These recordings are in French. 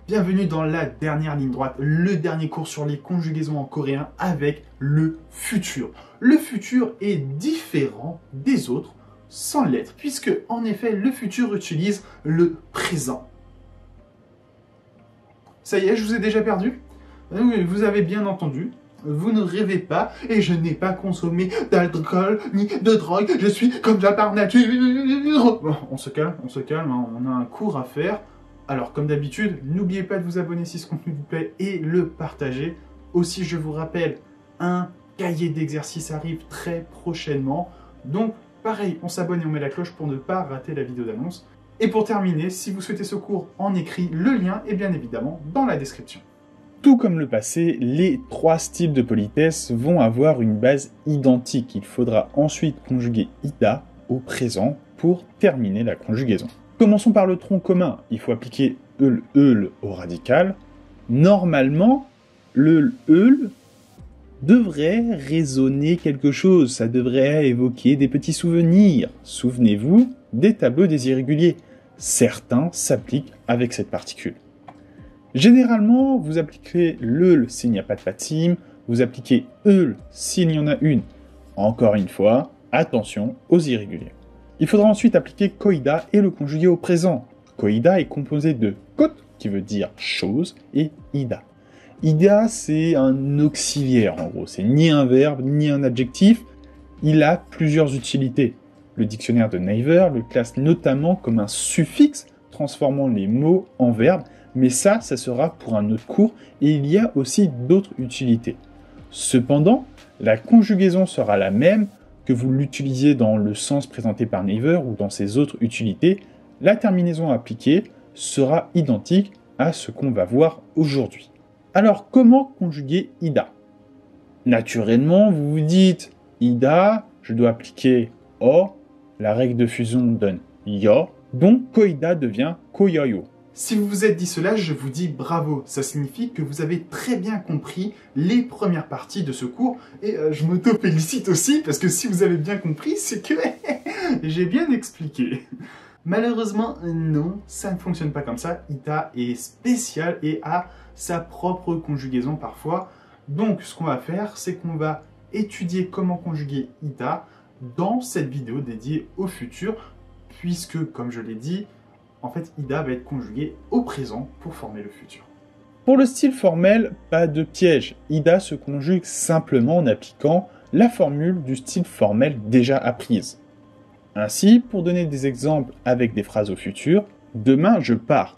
Bienvenue dans la dernière ligne droite, le dernier cours sur les conjugaisons en coréen avec le futur. Le futur est différent des autres sans l'être, puisque en effet le futur utilise le présent. Ça y est, je vous ai déjà perdu? Oui, vous avez bien entendu. Vous ne rêvez pas, et je n'ai pas consommé d'alcool ni de drogue, je suis comme ça par nature. Bon, on se calme, hein, on a un cours à faire. Alors, comme d'habitude, n'oubliez pas de vous abonner si ce contenu vous plaît et le partager. Aussi, je vous rappelle, un cahier d'exercices arrive très prochainement. Donc, pareil, on s'abonne et on met la cloche pour ne pas rater la vidéo d'annonce. Et pour terminer, si vous souhaitez ce cours en écrit, le lien est bien évidemment dans la description. Tout comme le passé, les trois styles de politesse vont avoir une base identique. Il faudra ensuite conjuguer ida au présent pour terminer la conjugaison. Commençons par le tronc commun. Il faut appliquer eul au radical. Normalement, le eul devrait résonner quelque chose. Ça devrait évoquer des petits souvenirs. Souvenez-vous des tableaux des irréguliers. Certains s'appliquent avec cette particule. Généralement, vous appliquez l'eul s'il n'y a pas de patime, vous appliquez eul s'il y en a une. Encore une fois, attention aux irréguliers. Il faudra ensuite appliquer koida et le conjuguer au présent. Koida est composé de kot, qui veut dire chose, et ida. Ida, c'est un auxiliaire en gros, c'est ni un verbe ni un adjectif, il a plusieurs utilités. Le dictionnaire de Naver le classe notamment comme un suffixe transformant les mots en verbes, mais ça sera pour un autre cours, et il y a aussi d'autres utilités. Cependant, la conjugaison sera la même que vous l'utilisiez dans le sens présenté par Naver ou dans ses autres utilités. La terminaison appliquée sera identique à ce qu'on va voir aujourd'hui. Alors, comment conjuguer ida? Naturellement, vous vous dites, ida, je dois appliquer o, la règle de fusion donne yo, donc koida devient koyoyo. Si vous vous êtes dit cela, je vous dis bravo. Ça signifie que vous avez très bien compris les premières parties de ce cours. Et je m'auto-félicite aussi, parce que si vous avez bien compris, c'est que j'ai bien expliqué. Malheureusement, non, ça ne fonctionne pas comme ça. Ida est spécial et a sa propre conjugaison parfois. Donc, ce qu'on va faire, c'est qu'on va étudier comment conjuguer ida dans cette vidéo dédiée au futur, puisque, comme je l'ai dit, en fait, ida va être conjugué au présent pour former le futur. Pour le style formel, pas de piège. Ida se conjugue simplement en appliquant la formule du style formel déjà apprise. Ainsi, pour donner des exemples avec des phrases au futur, demain je pars.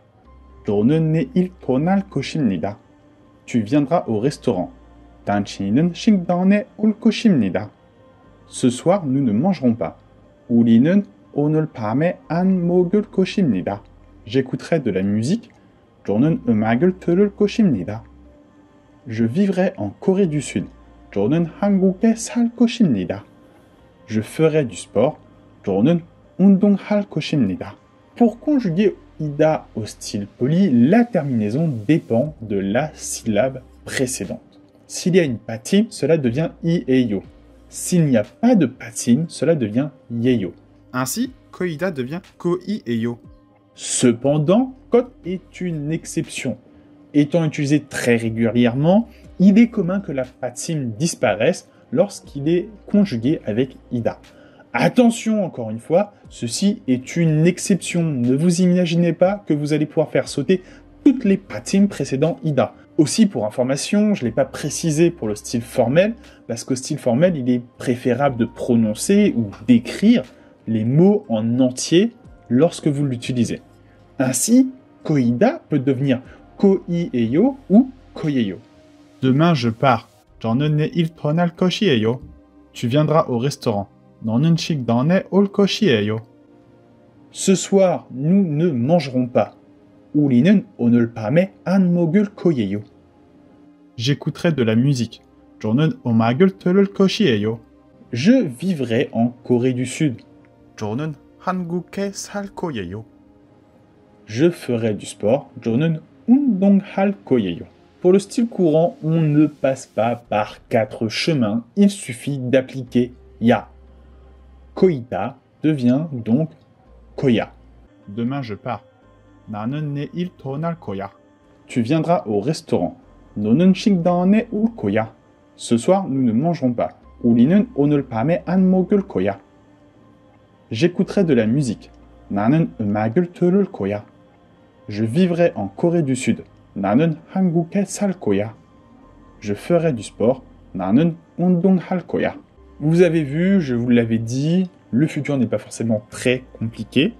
너는 내일 떠날 것입니다. Tu viendras au restaurant. 당신은 식당에 올 것입니다. Ce soir, nous ne mangerons pas. 우리는 오늘 밤에 안 먹을 것입니다. J'écouterai de la musique. 저는 음악을 들을 것입니다. Je vivrai en Corée du Sud. 저는 한국에 살 것입니다. Je ferai du sport. 저는 운동할 것입니다. Pour conjuguer ida au style poli, la terminaison dépend de la syllabe précédente. S'il y a une patine, cela devient i et yo. S'il n'y a pas de patine, cela devient yeyo. Ainsi, koida devient koi et yo. Cependant, kot est une exception. Étant utilisé très régulièrement, il est commun que la patine disparaisse lorsqu'il est conjugué avec ida. Attention, encore une fois, ceci est une exception. Ne vous imaginez pas que vous allez pouvoir faire sauter toutes les patines précédant ida. Aussi, pour information, je ne l'ai pas précisé pour le style formel, parce qu'au style formel, il est préférable de prononcer ou d'écrire les mots en entier lorsque vous l'utilisez. Ainsi, koida peut devenir koieyo ou koyeyo. Demain, je pars. 저는 내일 떠날 것이에요. Tu viendras au restaurant. 너는 식당에 올 것이에요. Ce soir, nous ne mangerons pas. 우리는 오늘 밤에 안 먹을 거예요. J'écouterai de la musique. 저는 음악을 들을 것이에요. Je vivrai en Corée du Sud. 저는 한국에 살 거예요. Je ferai du sport. 저는 운동할 거예요. Pour le style courant, on ne passe pas par 4 chemins. Il suffit d'appliquer ya. Koida devient donc koya. Demain je pars. 나는 내일 떠날 거야. tu viendras au restaurant. 너는 식당에 올 거야. Ce soir, nous ne mangerons pas. 우리는 오늘 밤에 안 먹을 거야. J'écouterai de la musique. 나는 음악을 들을 거야. Je vivrai en Corée du Sud. 나는 한국에 살 거야. Je ferai du sport. 나는 운동할 거야. Vous avez vu, je vous l'avais dit, le futur n'est pas forcément très compliqué.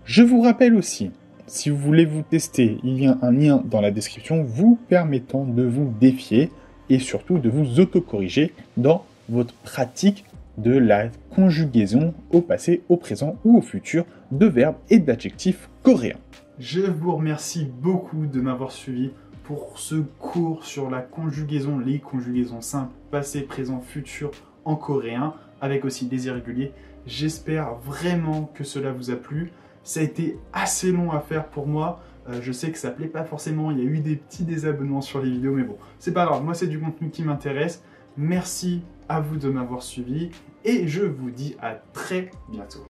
Je vous rappelle aussi, si vous voulez vous tester, il y a un lien dans la description vous permettant de vous défier et surtout de vous autocorriger dans votre pratique de la conjugaison au passé, au présent ou au futur de verbes et d'adjectifs coréens. Je vous remercie beaucoup de m'avoir suivi pour ce cours sur la conjugaison, les conjugaisons simples, passé, présent, futur en coréen, avec aussi des irréguliers. J'espère vraiment que cela vous a plu. Ça a été assez long à faire pour moi. Je sais que ça plaît pas forcément, il y a eu des petits désabonnements sur les vidéos, mais bon, c'est pas grave, moi c'est du contenu qui m'intéresse. Merci à vous de m'avoir suivi et je vous dis à très bientôt.